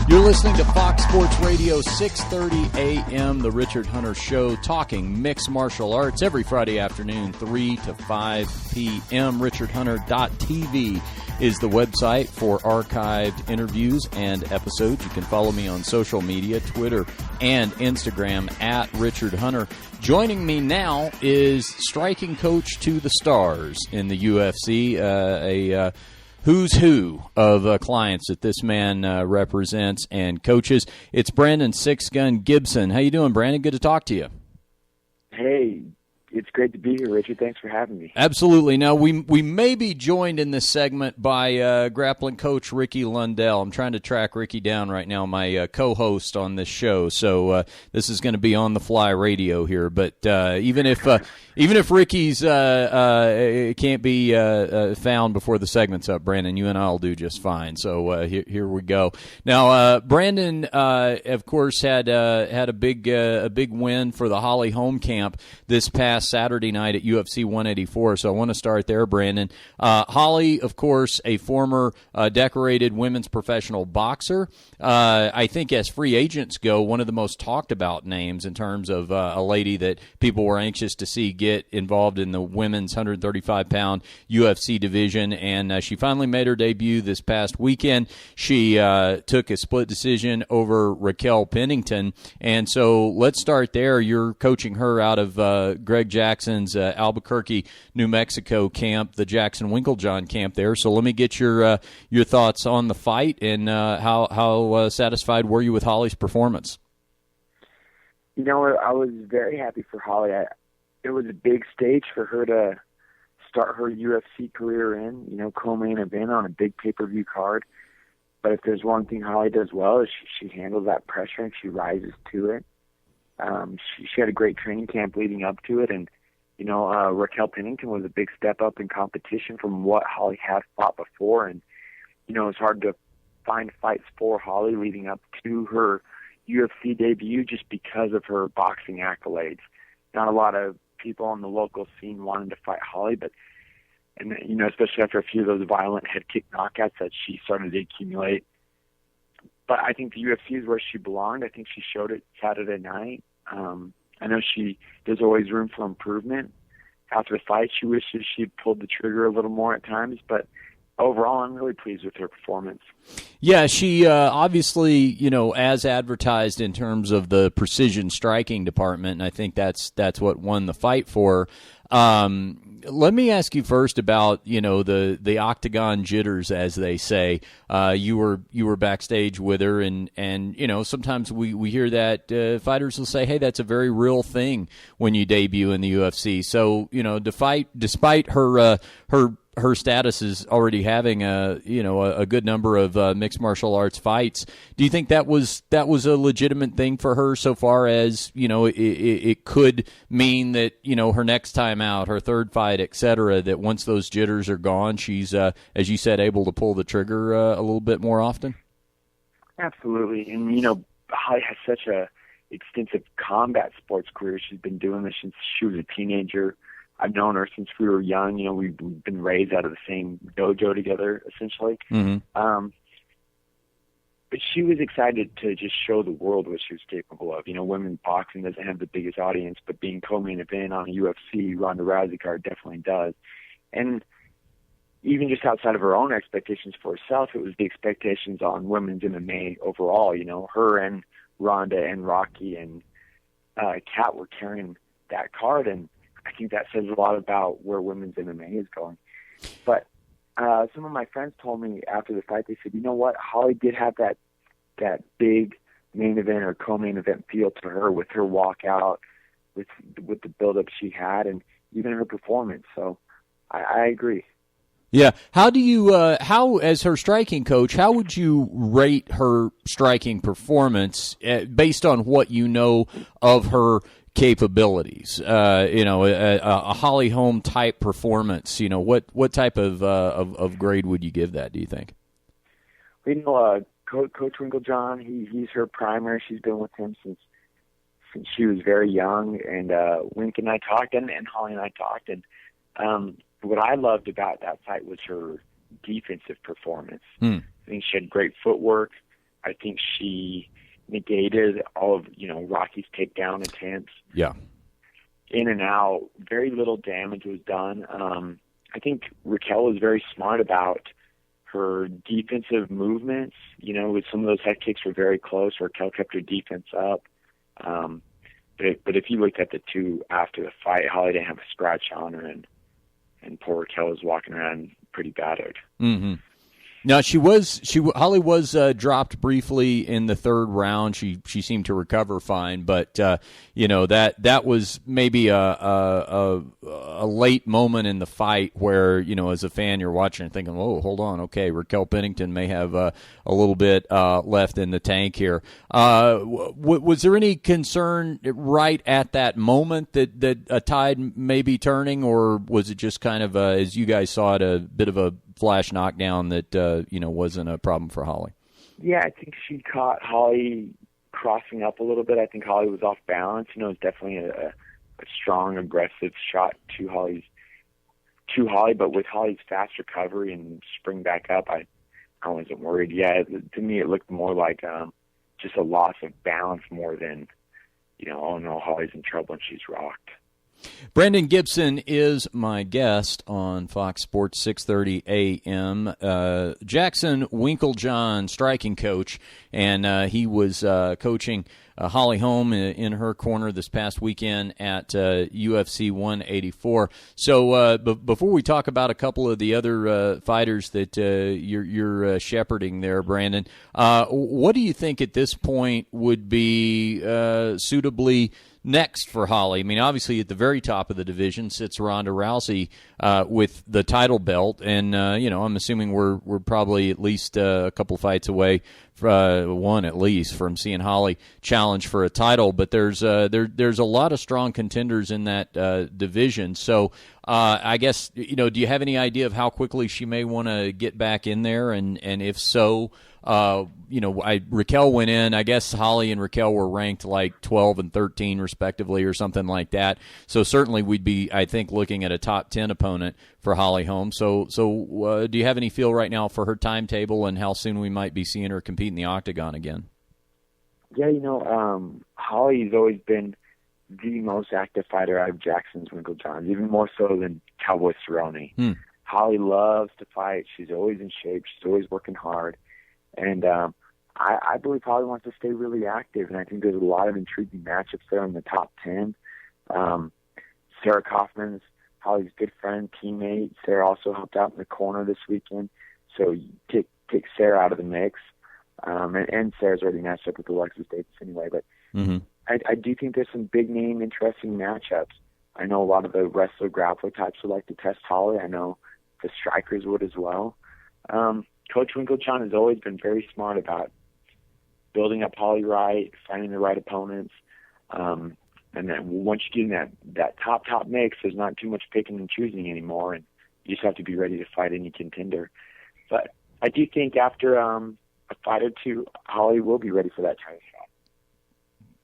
You're listening to Fox Sports Radio, 6:30 a.m., The Richard Hunter Show, talking mixed martial arts every Friday afternoon, 3 to 5 p.m. RichardHunter.tv is the website for archived interviews and episodes. You can follow me on social media, Twitter and Instagram, at Richard Hunter. Joining me now is striking coach to the stars in the UFC, a who's who of clients that this man represents and coaches. It's Brandon Six Gun Gibson. How you doing, Brandon? Good to talk to you. Hey, it's great to be here, Richard. Thanks for having me. Absolutely. Now, we may be joined in this segment by grappling coach Ricky Lundell. I'm trying to track Ricky down right now, my co-host on this show. So this is going to be on the fly radio here. But even if Ricky's can't be found before the segment's up, Brandon, you and I'll do just fine. So here we go. Now, Brandon, of course, had a big win for the Holly home camp this past Saturday night at UFC 184. So I want to start there, Brandon. Holly, of course, a former decorated women's professional boxer. I think as free agents go, one of the most talked about names in terms of a lady that people were anxious to see get involved in the women's 135-pound UFC division. And she finally made her debut this past weekend. She took a split decision over Raquel Pennington. And so let's start there. You're coaching her out of Greg Jackson's Albuquerque, New Mexico camp, the Jackson Winklejohn camp there. So let me get your thoughts on the fight and how satisfied were you with Holly's performance? You know, I was very happy for Holly. It was a big stage for her to start her UFC career in, co-main event on a big pay-per-view card. But if there's one thing Holly does well is she handles that pressure and she rises to it. She had a great training camp leading up to it, and Raquel Pennington was a big step up in competition from what Holly had fought before, and it's hard to find fights for Holly leading up to her UFC debut just because of her boxing accolades. Not a lot of people on the local scene wanted to fight Holly, especially after a few of those violent head kick knockouts that she started to accumulate. But I think the UFC is where she belonged. I think she showed it Saturday night. I know there's always room for improvement. After the fight, she wishes she'd pulled the trigger a little more at times, but overall, I'm really pleased with her performance. Yeah, she obviously, as advertised in terms of the precision striking department, and I think that's what won the fight for her. Let me ask you first about the octagon jitters, as they say. You were backstage with her, and sometimes we hear that fighters will say, "Hey, that's a very real thing when you debut in the UFC." So despite her status is already having a good number of mixed martial arts fights. Do you think that was a legitimate thing for her so far as it could mean that her next time out, her third fight, etc., that once those jitters are gone, she's as you said, able to pull the trigger a little bit more often? Absolutely, and Holly has such a extensive combat sports career. She's been doing this since she was a teenager. I've known her since we were young. We've been raised out of the same dojo together, essentially. Mm-hmm. But she was excited to just show the world what she was capable of. Women's boxing doesn't have the biggest audience, but being co-main event on a UFC Ronda Rousey card definitely does. And even just outside of her own expectations for herself, it was the expectations on women's MMA overall. Her and Ronda and Rocky and Kat were carrying that card, and I think that says a lot about where women's MMA is going. But some of my friends told me after the fight, they said, you know what, Holly did have that big main event or co-main event feel to her with her walkout, with the build-up she had, and even her performance. So I agree. Yeah. How do you, as her striking coach, how would you rate her striking performance based on what you know of her capabilities? A Holly Holm type performance. What type of grade would you give that, do you think? Coach Winklejohn, he's her primer. She's been with him since she was very young, and Wink and I talked, and Holly and I talked, and what I loved about that fight was her defensive performance. Hmm. I think she had great footwork. I think she negated all of, Rocky's takedown attempts. Yeah. In and out, very little damage was done. I think Raquel was very smart about her defensive movements. With some of those head kicks were very close. Raquel kept her defense up. But if you looked at the two after the fight, Holly didn't have a scratch on her, and poor Raquel was walking around pretty battered. Mm-hmm. Now Holly was dropped briefly in the third round. She seemed to recover fine, but that was maybe a late moment in the fight where as a fan you're watching and thinking, oh, hold on, okay, Raquel Pennington may have a little bit left in the tank here. Was there any concern right at that moment that a tide may be turning, or was it just kind of as you guys saw it, a bit of a flash knockdown that wasn't a problem for Holly? Yeah, I think she caught Holly crossing up a little bit. I think Holly was off balance. It was definitely a strong, aggressive shot to Holly, but with Holly's fast recovery and spring back up, I wasn't worried. Yeah, to me it looked more like just a loss of balance more than, oh no, Holly's in trouble and she's rocked. Brandon Gibson is my guest on Fox Sports 6:30 a.m. Jackson Winklejohn, striking coach, and he was coaching Holly Holm in her corner this past weekend at UFC 184. So before we talk about a couple of the other fighters that you're shepherding there, Brandon, what do you think at this point would be suitably next for Holly? I mean, obviously at the very top of the division sits Ronda Rousey with the title belt, and I'm assuming we're probably at least a couple fights away, one at least, from seeing Holly challenge for a title. But there's a lot of strong contenders in that division. So I guess do you have any idea of how quickly she may want to get back in there, and if so? Raquel went in. I guess Holly and Raquel were ranked like 12 and 13 respectively or something like that. So certainly we'd be, I think, looking at a top 10 opponent for Holly Holm. So do you have any feel right now for her timetable and how soon we might be seeing her compete in the octagon again? Yeah, Holly's always been the most active fighter out of Jackson's Winklejohns, even more so than Cowboy Cerrone. Holly loves to fight. She's always in shape. She's always working hard. And I believe Holly wants to stay really active, and I think there's a lot of intriguing matchups there in the top 10. Sarah Kaufman's Holly's good friend, teammate. Sarah also helped out in the corner this weekend, so you take Sarah out of the mix. And Sarah's already matched up with Alexis Davis anyway. But I do think there's some big-name, interesting matchups. I know a lot of the wrestler-grappler types would like to test Holly. I know the strikers would as well. Coach Winklejohn has always been very smart about building up Holly right, finding the right opponents. And then once you get in that top mix, there's not too much picking and choosing anymore, and you just have to be ready to fight any contender. But I do think after a fight or two, Holly will be ready for that title shot.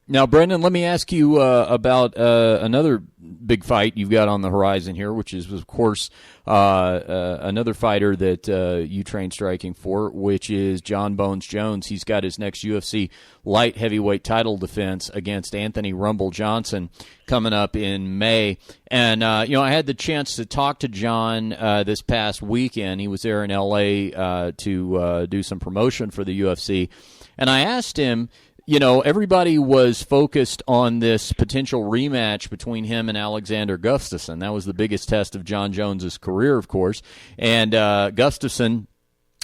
Now, Brendan, let me ask you about another big fight you've got on the horizon here, which is, of course, another fighter that you train striking for, which is John Bones Jones. He's got his next UFC light heavyweight title defense against Anthony Rumble Johnson coming up in May. And, I had the chance to talk to John this past weekend. He was there in L.A. To do some promotion for the UFC. And I asked him, everybody was focused on this potential rematch between him and Alexander Gustafsson. That was the biggest test of John Jones's career, of course. And Gustafsson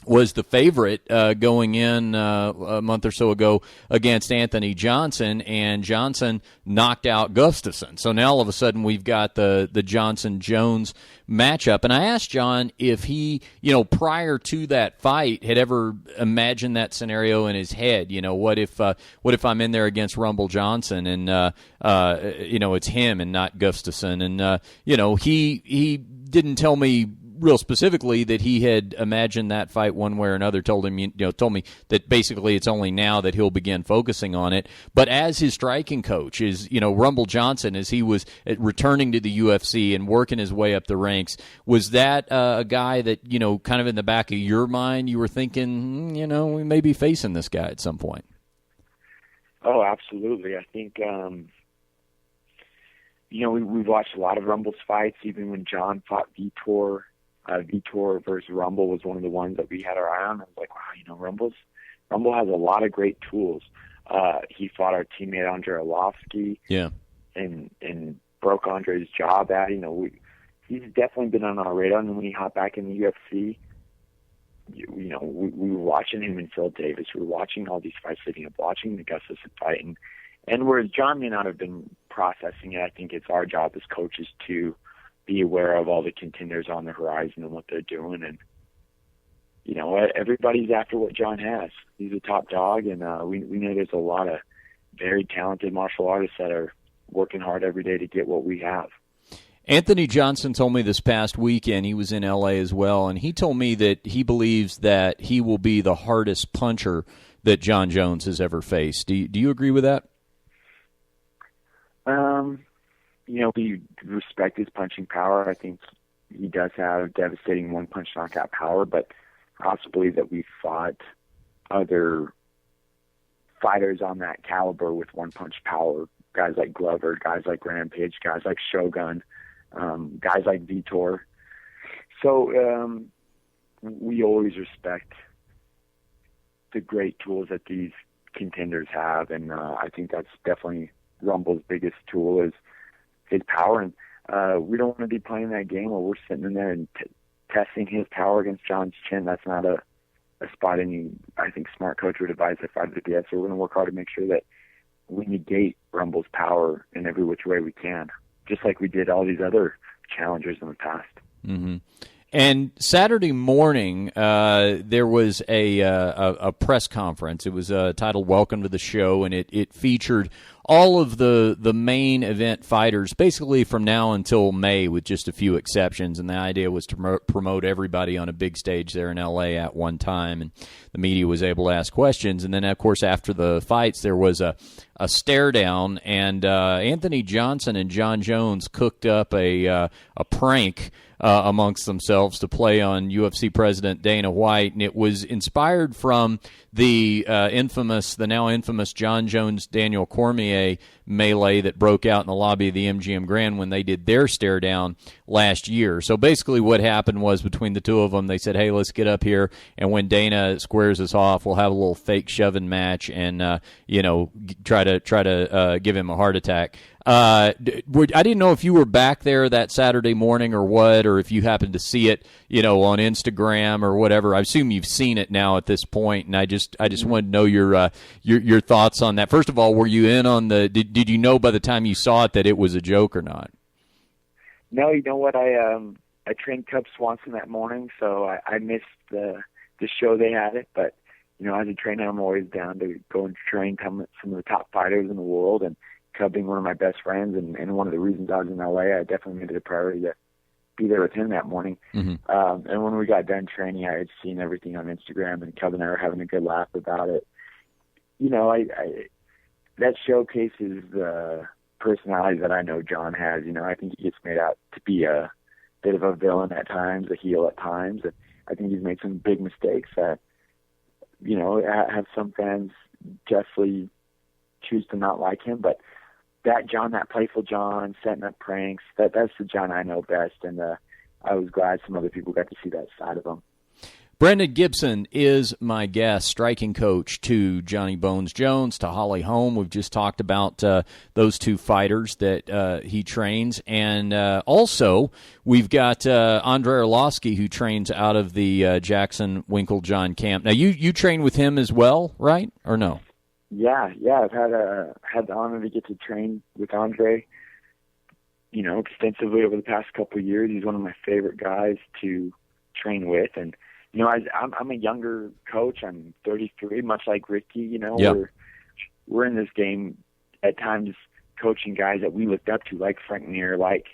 was the favorite going in a month or so ago against Anthony Johnson, and Johnson knocked out Gustafsson. So now all of a sudden we've got the Johnson-Jones matchup. And I asked John if he, prior to that fight, had ever imagined that scenario in his head. What if I'm in there against Rumble Johnson and it's him and not Gustafsson? And he didn't tell me real specifically that he had imagined that fight one way or another. Told me that basically it's only now that he'll begin focusing on it. But as his striking coach is, Rumble Johnson, as he was returning to the UFC and working his way up the ranks, was that a guy that kind of in the back of your mind you were thinking, we may be facing this guy at some point? Oh, absolutely. I think. We've watched a lot of Rumble's fights, even when John fought Vitor. Vitor versus Rumble was one of the ones that we had our eye on. I was like, wow, Rumble has a lot of great tools. He fought our teammate Andre Arlovsky, and broke Andre's jaw bad. He's definitely been on our radar. And when he hopped back in the UFC, we were watching him and Phil Davis. We were watching all these fights leading up, watching the Gustafsson fight, and whereas John may not have been processing it, I think it's our job as coaches to be aware of all the contenders on the horizon and what they're doing. And, everybody's after what John has. He's a top dog, and we know there's a lot of very talented martial artists that are working hard every day to get what we have. Anthony Johnson told me this past weekend, he was in L.A. as well, and he told me that he believes that he will be the hardest puncher that John Jones has ever faced. Do you agree with that? We respect his punching power. I think he does have devastating one-punch knockout power, but I also believe that we've fought other fighters on that caliber with one-punch power, guys like Glover, guys like Rampage, guys like Shogun, guys like Vitor. So we always respect the great tools that these contenders have, and I think that's definitely Rumble's biggest tool is his power, and we don't want to be playing that game where we're sitting in there and testing his power against John's chin. That's not a spot I think smart coach would advise a fighter to be at. So we're going to work hard to make sure that we negate Rumble's power in every which way we can, just like we did all these other challengers in the past. Mm-hmm. And Saturday morning, there was a press conference. It was titled "Welcome to the Show," and it featured all of the main event fighters, basically from now until May, with just a few exceptions. And the idea was to promote everybody on a big stage there in L.A. at one time, and the media was able to ask questions. And then, of course, after the fights, there was a stare down, and Anthony Johnson and John Jones cooked up a prank amongst themselves to play on UFC President Dana White, and it was inspired from the now infamous John Jones-Daniel Cormier melee that broke out in the lobby of the MGM Grand when they did their stare down last year. So basically what happened was between the two of them, they said, hey, let's get up here, and when Dana squares us off, we'll have a little fake shoving match and, try to give him a heart attack. I didn't know if you were back there that Saturday morning or what, or if you happened to see it, on Instagram or whatever. I assume you've seen it now at this point, and I just wanted to know your thoughts on that. First of all, were you in on did you know by the time you saw it that it was a joke or not? No, you know what? I trained Cub Swanson that morning, so I missed the show they had it. But as a trainer, I'm always down to go and train some of the top fighters in the world, and Cub being one of my best friends and one of the reasons I was in LA, I definitely made it a priority to be there with him that morning. Mm-hmm. And when we got done training, I had seen everything on Instagram, and Cub and I were having a good laugh about it. That showcases the personality that I know John has. I think he gets made out to be a bit of a villain at times, a heel at times, and I think he's made some big mistakes that, have some fans justly choose to not like him, but that John, that playful John, setting up pranks, that's the John I know best, and I was glad some other people got to see that side of him. Brendan Gibson is my guest, striking coach to Johnny Bones Jones, to Holly Holm. We've just talked about those two fighters that he trains. And also, we've got Andre Arlovsky, who trains out of the Jackson Winklejohn camp. Now, you train with him as well, right, or no? Yeah. I've had the honor to get to train with Andre, extensively over the past couple of years. He's one of my favorite guys to train with, and I'm a younger coach. I'm 33, much like Ricky. Yep. We're in this game at times coaching guys that we looked up to, like Frank Mir, like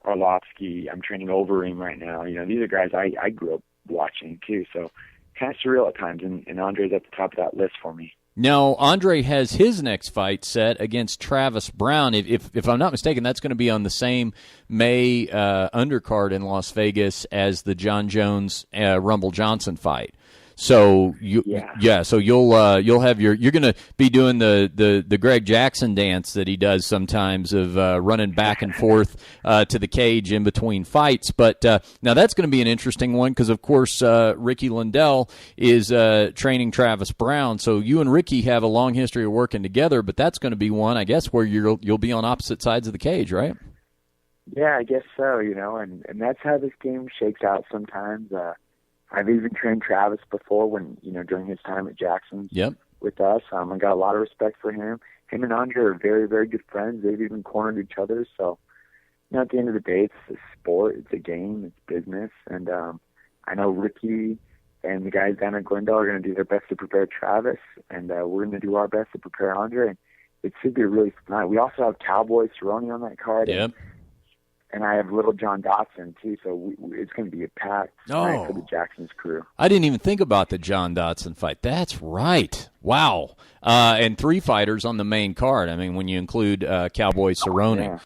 Arlovsky. I'm training Overeem right now. These are guys I grew up watching too. So kind of surreal at times, and Andre's at the top of that list for me. Now, Andre has his next fight set against Travis Brown. If I'm not mistaken, that's going to be on the same May undercard in Las Vegas as the John Jones Rumble Johnson fight. So so you'll have you're going to be doing the Greg Jackson dance that he does sometimes of running back and forth to the cage in between fights. But now that's going to be an interesting one because of course Ricky Lundell is training Travis Brown. So you and Ricky have a long history of working together, but that's going to be one, I guess, where you'll be on opposite sides of the cage, right? Yeah, I guess so. And that's how this game shakes out sometimes. I've even trained Travis before when, during his time at Jackson's with us. I got a lot of respect for him. Him and Andre are very, very good friends. They've even cornered each other. So, at the end of the day, it's a sport. It's a game. It's business. And I know Ricky and the guys down at Glendale are going to do their best to prepare Travis. And we're going to do our best to prepare Andre. And it should be a really fun night. We also have Cowboy Cerrone on that card. Yep. And I have Little John Dotson, too, so it's going to be a packed night for the Jackson's crew. I didn't even think about the John Dotson fight. That's right. Wow. And 3 fighters on the main card. I mean, when you include Cowboy Cerrone. Yeah.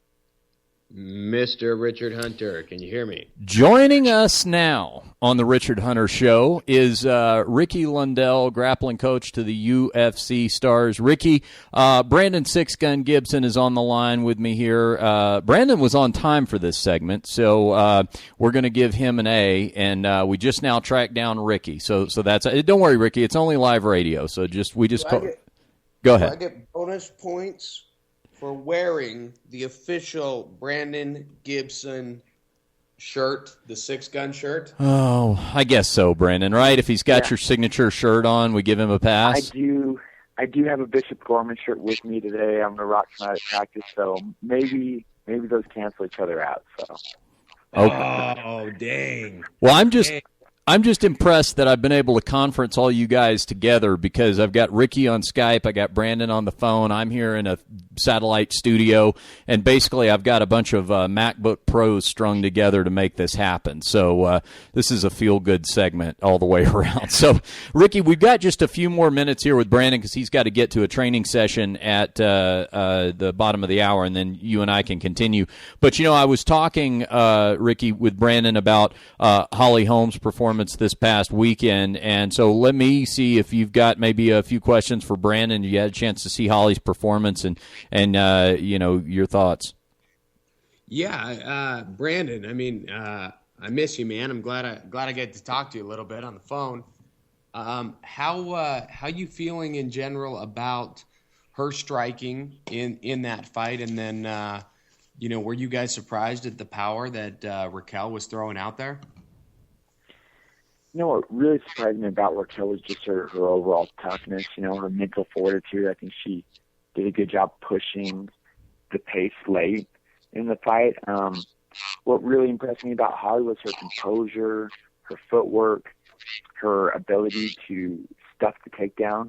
Mr. Richard Hunter, can you hear me? Joining us now on the Richard Hunter Show is Ricky Lundell, grappling coach to the UFC stars. Ricky, Brandon Six Gun Gibson is on the line with me here. Brandon was on time for this segment, so we're going to give him an A, and we just now tracked down Ricky. So that's don't worry, Ricky, it's only live radio. So go ahead. I get bonus points for wearing the official Brandon Gibson shirt, the Six Gun shirt? Oh, I guess so, Brandon, right? If he's got your signature shirt on, we give him a pass? I do have a Bishop Gorman shirt with me today. I'm going to rock tonight at practice, so maybe those cancel each other out. So. Okay. Oh, dang. Well, I'm just impressed that I've been able to conference all you guys together because I've got Ricky on Skype, I got Brandon on the phone, I'm here in a satellite studio, and basically I've got a bunch of MacBook Pros strung together to make this happen. So this is a feel-good segment all the way around. So, Ricky, we've got just a few more minutes here with Brandon because he's got to get to a training session at the bottom of the hour, and then you and I can continue. But, I was talking, Ricky, with Brandon about Holly Holmes' performance this past weekend, and so let me see if you've got maybe a few questions for Brandon. You had a chance to see Holly's performance and your thoughts. Yeah, Brandon, I mean, I miss you, man. I'm glad I get to talk to you a little bit on the phone. How you feeling in general about her striking in that fight, and then were you guys surprised at the power that Raquel was throwing out there? What really surprised me about Raquel was just her overall toughness, her mental fortitude. I think she did a good job pushing the pace late in the fight. What really impressed me about Holly was her composure, her footwork, her ability to stuff the takedown.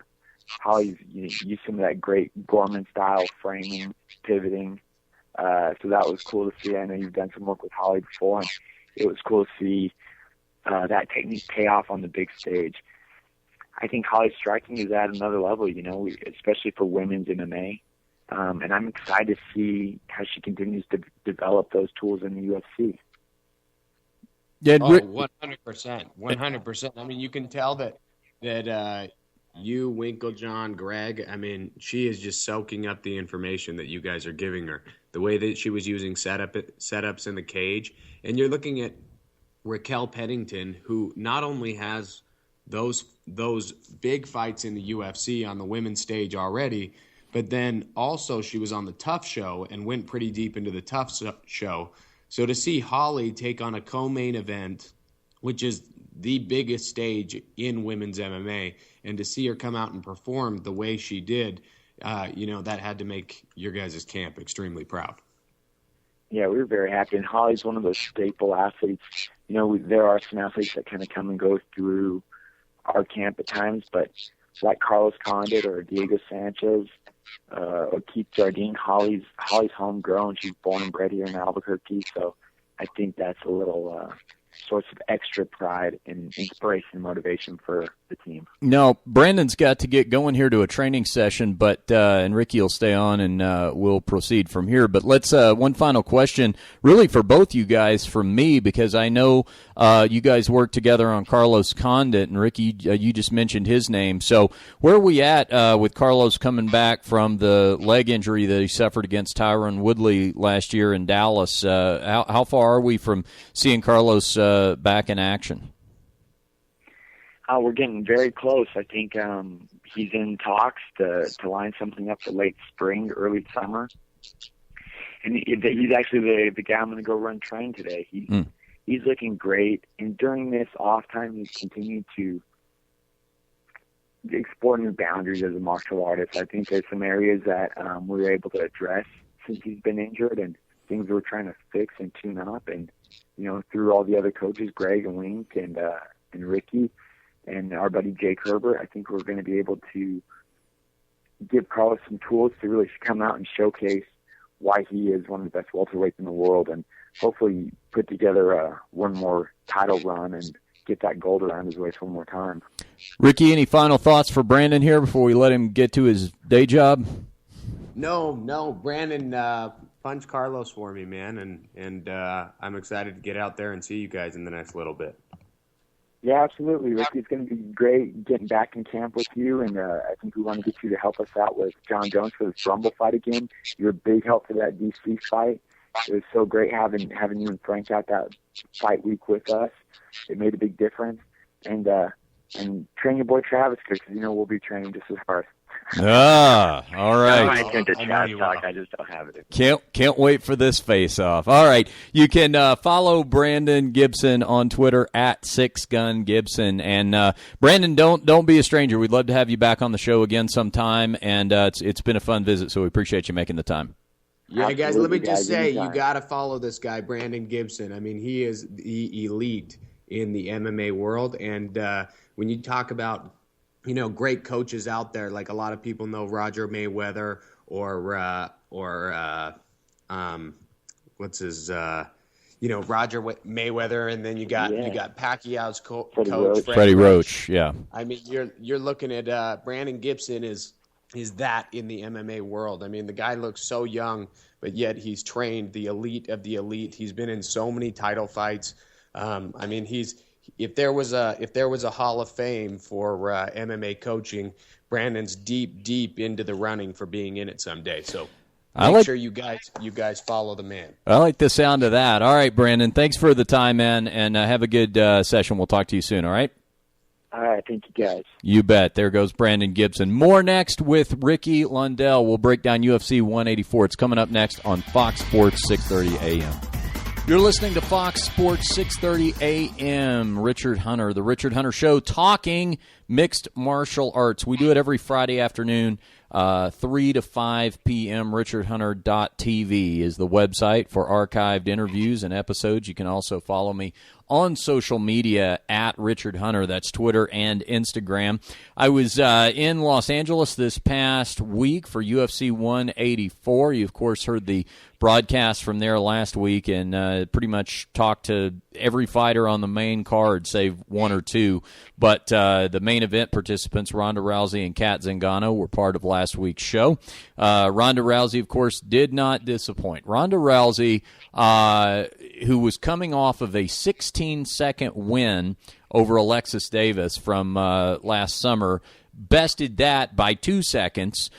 Holly's used some of that great Gorman-style framing, pivoting. So that was cool to see. I know you've done some work with Holly before, and it was cool to see that technique pay off on the big stage. I think Holly's striking is at another level, especially for women's MMA. And I'm excited to see how she continues to develop those tools in the UFC. Yeah, 100%. 100%. I mean, you can tell that you, Winklejohn, Greg, I mean, she is just soaking up the information that you guys are giving her. The way that she was using setups in the cage. And you're looking at Raquel Pennington, who not only has those big fights in the UFC on the women's stage already, but then also she was on the Tough Show and went pretty deep into the Tough Show. So to see Holly take on a co-main event, which is the biggest stage in women's MMA, and to see her come out and perform the way she did, that had to make your guys' camp extremely proud. Yeah, we were very happy. And Holly's one of those staple athletes. There are some athletes that kind of come and go through our camp at times, but like Carlos Condit or Diego Sanchez or Keith Jardine, Holly's homegrown. She's born and bred here in Albuquerque, so I think that's a little source of extra pride and inspiration and motivation for the team. No, Brandon's got to get going here to a training session, but and Ricky will stay on and we'll proceed from here. But let's one final question, really for both you guys from me, because I know you guys work together on Carlos Condit, and Ricky, you just mentioned his name. So where are we at with Carlos coming back from the leg injury that he suffered against Tyron Woodley last year in Dallas? How far are we from seeing Carlos back in action? We're getting very close. I think he's in talks to line something up for late spring, early summer. And he's actually the guy I'm going to go run train today. He's looking great. And during this off time, he's continued to explore new boundaries as a martial artist. I think there's some areas that we were able to address since he's been injured, and things we're trying to fix and tune up. And through all the other coaches, Greg and Wink and Ricky and our buddy Jake Herbert, I think we're going to be able to give Carlos some tools to really come out and showcase why he is one of the best welterweights in the world, and hopefully put together one more title run and get that gold around his waist one more time. Ricky, any final thoughts for Brandon here before we let him get to his day job? No, Brandon, punch Carlos for me, man, and I'm excited to get out there and see you guys in the next little bit. Yeah, absolutely. Ricky, it's going to be great getting back in camp with you, and I think we want to get you to help us out with John Jones for this Rumble fight again. You're a big help for that DC fight. It was so great having you and Frank out that fight week with us. It made a big difference. And train your boy Travis, because we'll be training just as hard. All right. I just don't have it. Can't wait for this face-off. All right. You can follow Brandon Gibson on Twitter at 6GunGibson. And Brandon, don't be a stranger. We'd love to have you back on the show again sometime. And it's been a fun visit, so we appreciate you making the time. Yeah, guys, let me just say, you got to follow this guy, Brandon Gibson. I mean, he is the elite in the MMA world. And when you talk about great coaches out there, like a lot of people know Roger Mayweather or what's his Roger Mayweather, and then you got Pacquiao's coach Freddie Roach. Yeah, I mean you're looking at Brandon Gibson is that in the MMA world. I mean, the guy looks so young, but yet he's trained the elite of the elite. He's been in so many title fights. I mean, if there was a Hall of Fame for MMA coaching, Brandon's deep into the running for being in it someday. So make sure you guys follow the man. I like the sound of that. All right, Brandon, thanks for the time, man, and have a good session. We'll talk to you soon. All right. All right, thank you, guys. You bet. There goes Brandon Gibson. More next with Ricky Lundell. We'll break down UFC 184. It's coming up next on Fox Sports 6:30 a.m. You're listening to Fox Sports 6:30 a.m. Richard Hunter, The Richard Hunter Show, talking mixed martial arts. We do it every Friday afternoon, 3 to 5 p.m. RichardHunter.tv is the website for archived interviews and episodes. You can also follow me on social media at Richard Hunter. That's Twitter and Instagram. I was in Los Angeles this past week for UFC 184. You, of course, heard the broadcast from there last week and pretty much talked to every fighter on the main card, save one or two. But the main event participants, Ronda Rousey and Kat Zingano, were part of last week's show. Ronda Rousey, of course, did not disappoint. Ronda Rousey, who was coming off of a 16-second win over Alexis Davis from last summer, bested that by 2 seconds,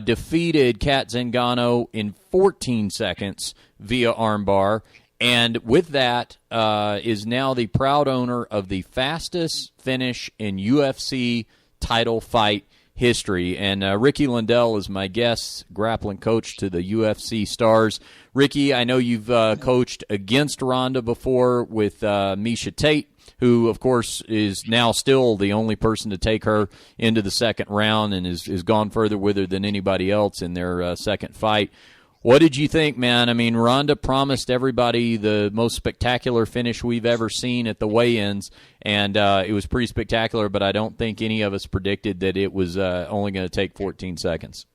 defeated Kat Zingano in 14 seconds via armbar, and with that is now the proud owner of the fastest finish in UFC title fight history. And Ricky Lundell is my guest, grappling coach to the UFC stars. Ricky, I know you've coached against Ronda before with Miesha Tate, who, of course, is now still the only person to take her into the second round and has gone further with her than anybody else in their second fight. What did you think, man? I mean, Ronda promised everybody the most spectacular finish we've ever seen at the weigh-ins, and it was pretty spectacular, but I don't think any of us predicted that it was only going to take 14 seconds.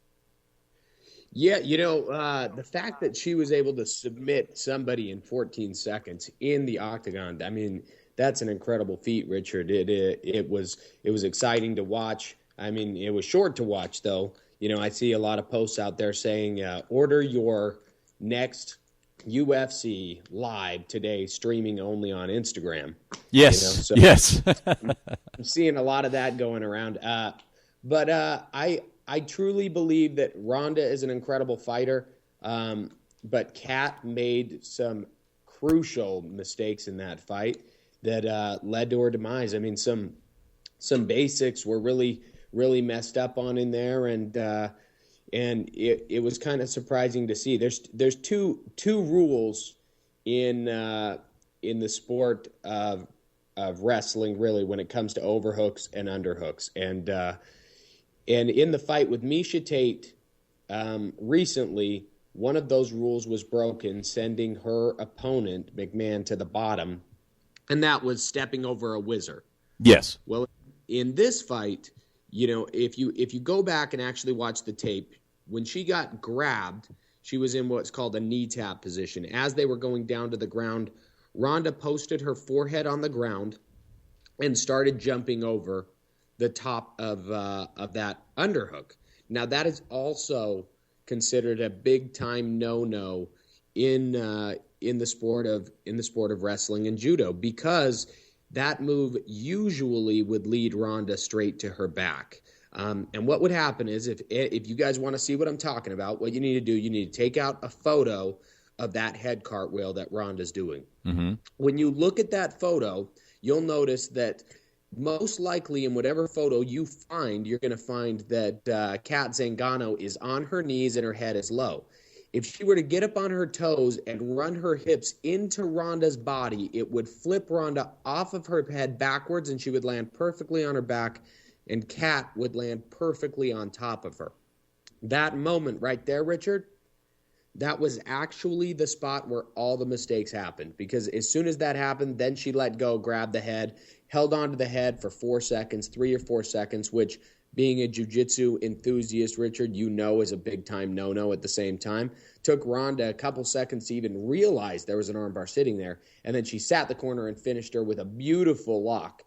Yeah, the fact that she was able to submit somebody in 14 seconds in the octagon, I mean, that's an incredible feat, Richard. It was exciting to watch. I mean, it was short to watch, though. I see a lot of posts out there saying, order your next UFC live today, streaming only on Instagram. Yes, so yes. I'm seeing a lot of that going around. But I truly believe that Ronda is an incredible fighter, but Kat made some crucial mistakes in that fight that led to her demise. I mean, some basics were really, really messed up on in there, and it was kind of surprising to see. There's two rules in the sport of wrestling, really, when it comes to overhooks and underhooks, and in the fight with Miesha Tate recently, one of those rules was broken, sending her opponent, McMahon, to the bottom, and that was stepping over a whizzer. Yes. Well, in this fight, if you go back and actually watch the tape, when she got grabbed, she was in what's called a knee tap position. As they were going down to the ground, Ronda posted her forehead on the ground and started jumping over the top of that underhook. Now that is also considered a big time no in the sport of wrestling and judo, because that move usually would lead Ronda straight to her back. And what would happen is, if you guys want to see what I'm talking about, what you need to do, you need to take out a photo of that head cartwheel that Ronda's doing. Mm-hmm. When you look at that photo, you'll notice that most likely in whatever photo you find, you're going to find that Kat Zingano is on her knees and her head is low. If she were to get up on her toes and run her hips into Ronda's body, it would flip Ronda off of her head backwards, and she would land perfectly on her back, and Kat would land perfectly on top of her. That moment right there, Richard, that was actually the spot where all the mistakes happened, because as soon as that happened, then she let go, grabbed the head, held onto the head for 4 seconds, 3 or 4 seconds, which, being a jiu-jitsu enthusiast, Richard, is a big-time no-no at the same time. Took Ronda a couple seconds to even realize there was an armbar sitting there, and then she sat the corner and finished her with a beautiful lock.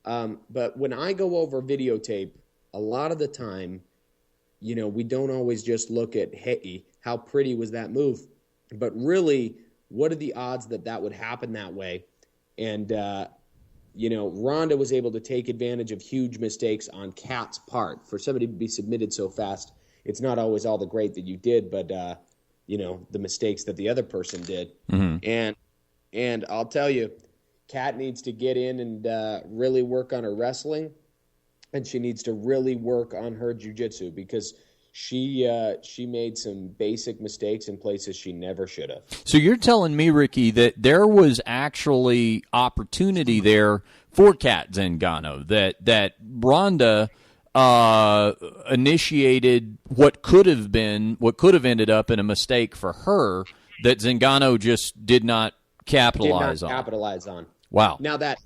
But when I go over videotape, a lot of the time, we don't always just look at, hey, how pretty was that move? But really, what are the odds that would happen that way? And, Ronda was able to take advantage of huge mistakes on Kat's part. For somebody to be submitted so fast, it's not always all the great that you did, but, the mistakes that the other person did. Mm-hmm. And I'll tell you, Kat needs to get in and really work on her wrestling, and she needs to really work on her jiu-jitsu, because she made some basic mistakes in places she never should have. So you're telling me, Ricky, that there was actually opportunity there for Kat Zingano, that Ronda initiated what could have ended up in a mistake for her, that Zingano just did not capitalize on. Wow. Now that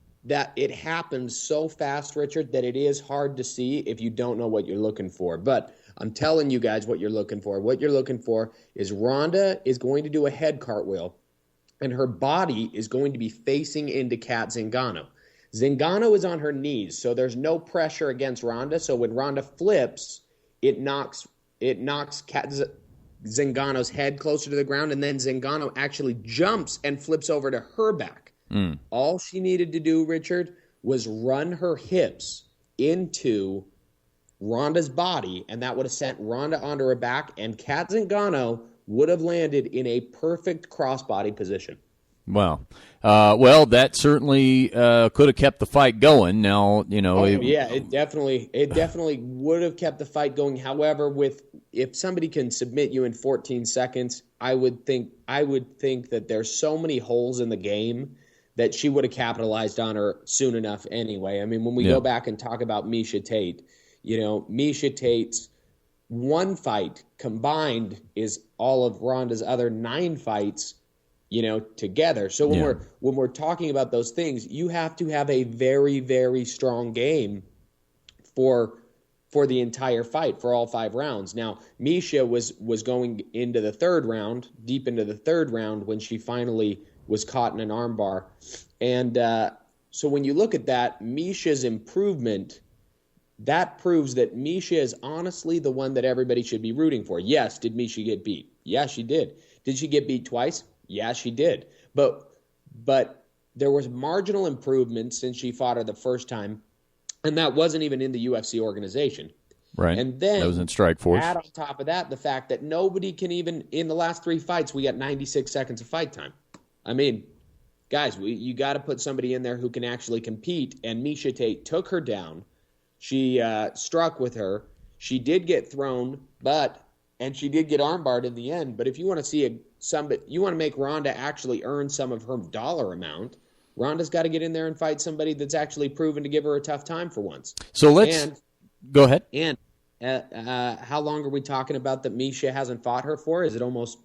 it happens so fast, Richard, that it is hard to see if you don't know what you're looking for. But I'm telling you guys what you're looking for. What you're looking for is Ronda is going to do a head cartwheel, and her body is going to be facing into Kat Zingano. Zingano is on her knees, so there's no pressure against Ronda. So when Ronda flips, it knocks Kat Zingano's head closer to the ground, and then Zingano actually jumps and flips over to her back. All she needed to do, Richard, was run her hips into Ronda's body, and that would have sent Ronda onto her back, and Kat Zingano would have landed in a perfect crossbody position. Wow. Well, that certainly could have kept the fight going. Now, it definitely would have kept the fight going. However, if somebody can submit you in 14 seconds, I would think that there's so many holes in the game that she would have capitalized on her soon enough anyway. I mean, when we go back and talk about Miesha Tate, Miesha Tate's one fight combined is all of Ronda's other 9 fights, together. So when we're talking about those things, you have to have a very, very strong game for for the entire fight, for all 5 rounds. Now, Misha was going into the third round, deep into the third round, when she finally was caught in an armbar. And so when you look at that, Misha's improvement, that proves that Misha is honestly the one that everybody should be rooting for. Yes, did Misha get beat? Yeah, she did. Did she get beat twice? Yeah, she did. But there was marginal improvement since she fought her the first time, and that wasn't even in the UFC organization. Right. And then that was in Strikeforce. Add on top of that the fact that nobody can even, in the last 3 fights, we got 96 seconds of fight time. I mean, guys, you got to put somebody in there who can actually compete, and Misha Tate took her down. She struck with her. She did get thrown, and she did get armbarred in the end. But if you want to see you want to make Ronda actually earn some of her dollar amount, Ronda's got to get in there and fight somebody that's actually proven to give her a tough time for once. So go ahead. And how long are we talking about that Misha hasn't fought her for? Is it almost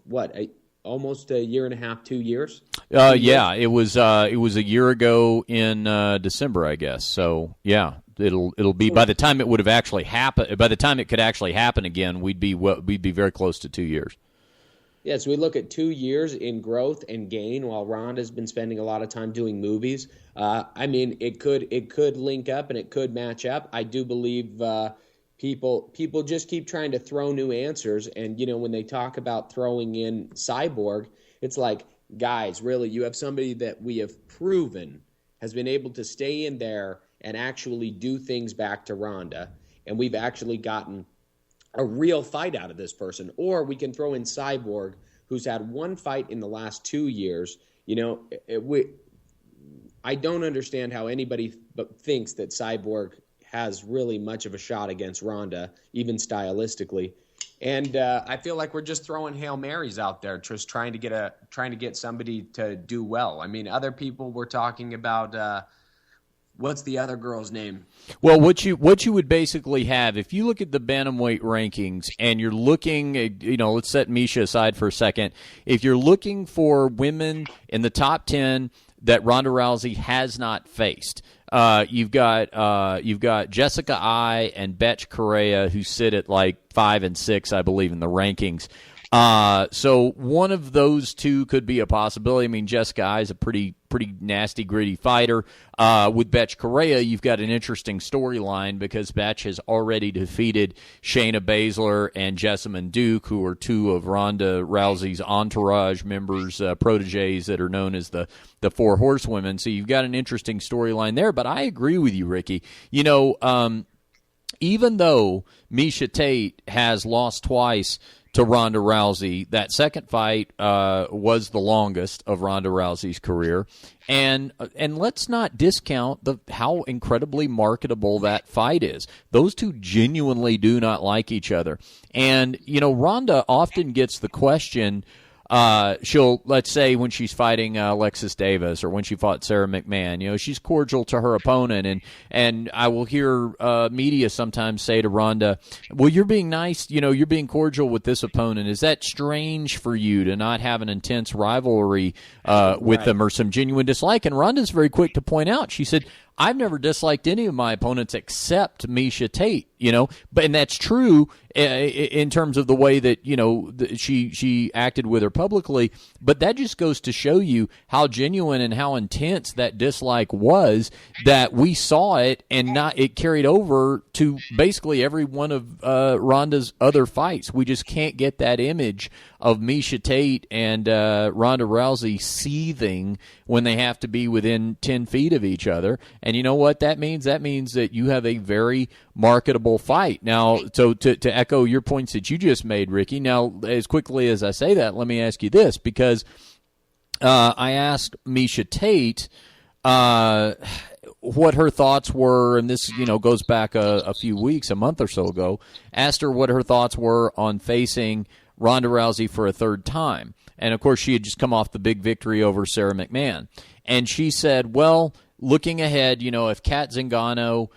almost a year and a half, 2 years? Yeah, it was a year ago in December, I guess. So yeah, it'll be by the time it would have actually happened. By the time it could actually happen again, we'd be very close to 2 years. Yes, we look at 2 years in growth and gain, while Ronda's been spending a lot of time doing movies. I mean, it could link up and it could match up. I do believe people just keep trying to throw new answers, and when they talk about throwing in Cyborg, it's like, guys, really, you have somebody that we have proven has been able to stay in there and actually do things back to Ronda, and we've actually gotten a real fight out of this person. Or we can throw in Cyborg, who's had one fight in the last 2 years. I don't understand how anybody thinks that Cyborg has really much of a shot against Ronda, even stylistically. And I feel like we're just throwing Hail Marys out there, just trying to get somebody to do well. I mean, other people were talking about what's the other girl's name? Well, what you would basically have, if you look at the bantamweight rankings and you're looking, let's set Misha aside for a second. If you're looking for women in the top 10 that Ronda Rousey has not faced, you've got Jessica Ai and Betch Correa, who sit at like 5 and 6, I believe, in the rankings. So one of those two could be a possibility. I mean, Jessica Ai is a pretty nasty, gritty fighter. With Betch Correa, you've got an interesting storyline because Betch has already defeated Shayna Baszler and Jessamyn Duke, who are two of Ronda Rousey's entourage members, proteges that are known as the Four Horsewomen. So you've got an interesting storyline there. But I agree with you, Ricky. Even though Misha Tate has lost twice to Ronda Rousey, that second fight was the longest of Ronda Rousey's career, and let's not discount how incredibly marketable that fight is. Those two genuinely do not like each other, and Ronda often gets the question. Let's say when she's fighting Alexis Davis or when she fought Sarah McMahon, she's cordial to her opponent, and I will hear media sometimes say to Ronda, well, you're being nice, you're being cordial with this opponent. Is that strange for you to not have an intense rivalry with them or some genuine dislike? And Ronda's very quick to point out, she said, I've never disliked any of my opponents except Misha Tate, and that's true in terms of the way that, she acted with her publicly, but that just goes to show you how genuine and how intense that dislike was, that we saw it and it carried over to basically every one of Ronda's other fights. We just can't get that image of Misha Tate and Ronda Rousey seething when they have to be within 10 feet of each other. And you know what that means? That means that you have a very marketable fight. Now, so to echo your points that you just made, Ricky, now, as quickly as I say that, let me ask you this, because I asked Misha Tate what her thoughts were, and this, goes back a few weeks, a month or so ago, asked her what her thoughts were on facing Ronda Rousey for a third time. And, of course, she had just come off the big victory over Sarah McMahon. And she said, well, looking ahead, if Kat Zingano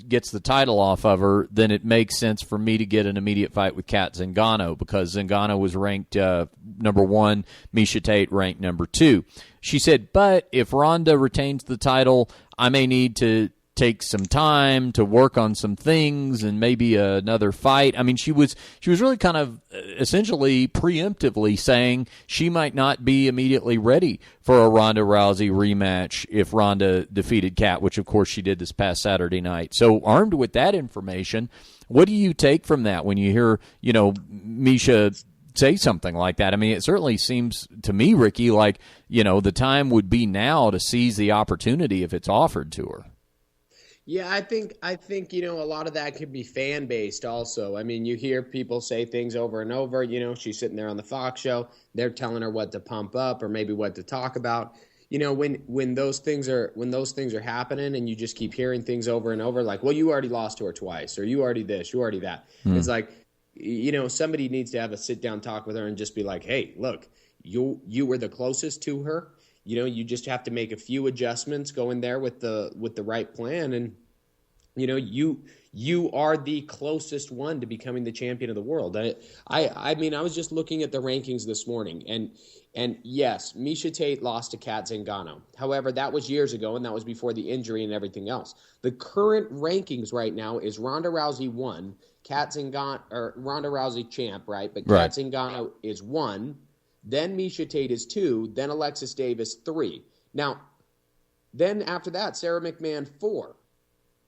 gets the title off of her, then it makes sense for me to get an immediate fight with Kat Zingano, because Zingano was ranked number 1, Misha Tate ranked number 2. She said, but if Ronda retains the title, I may need to take some time to work on some things and maybe another fight. I mean, she was really kind of essentially preemptively saying she might not be immediately ready for a Ronda Rousey rematch if Ronda defeated Kat, which of course she did this past Saturday night. So armed with that information, what do you take from that when you hear, Miesha say something like that? I mean, it certainly seems to me, Ricky, like, the time would be now to seize the opportunity if it's offered to her. Yeah, I think a lot of that could be fan based also. I mean, you hear people say things over and over. She's sitting there on the Fox show, they're telling her what to pump up or maybe what to talk about. When those things are happening and you just keep hearing things over and over, like, well, you already lost to her twice, or you already this, you already that. It's like, somebody needs to have a sit down talk with her and just be like, hey, look, you were the closest to her. You just have to make a few adjustments, go in there with the right plan, and you are the closest one to becoming the champion of the world. I mean, I was just looking at the rankings this morning, and yes, Miesha Tate lost to Kat Zingano. However, that was years ago, and that was before the injury and everything else. The current rankings right now is Ronda Rousey 1, Kat Zingano, or Ronda Rousey champ, right? But Kat Zingano is 1. Then Miesha Tate is 2, then Alexis Davis 3. Now, then after that, Sarah McMahon 4.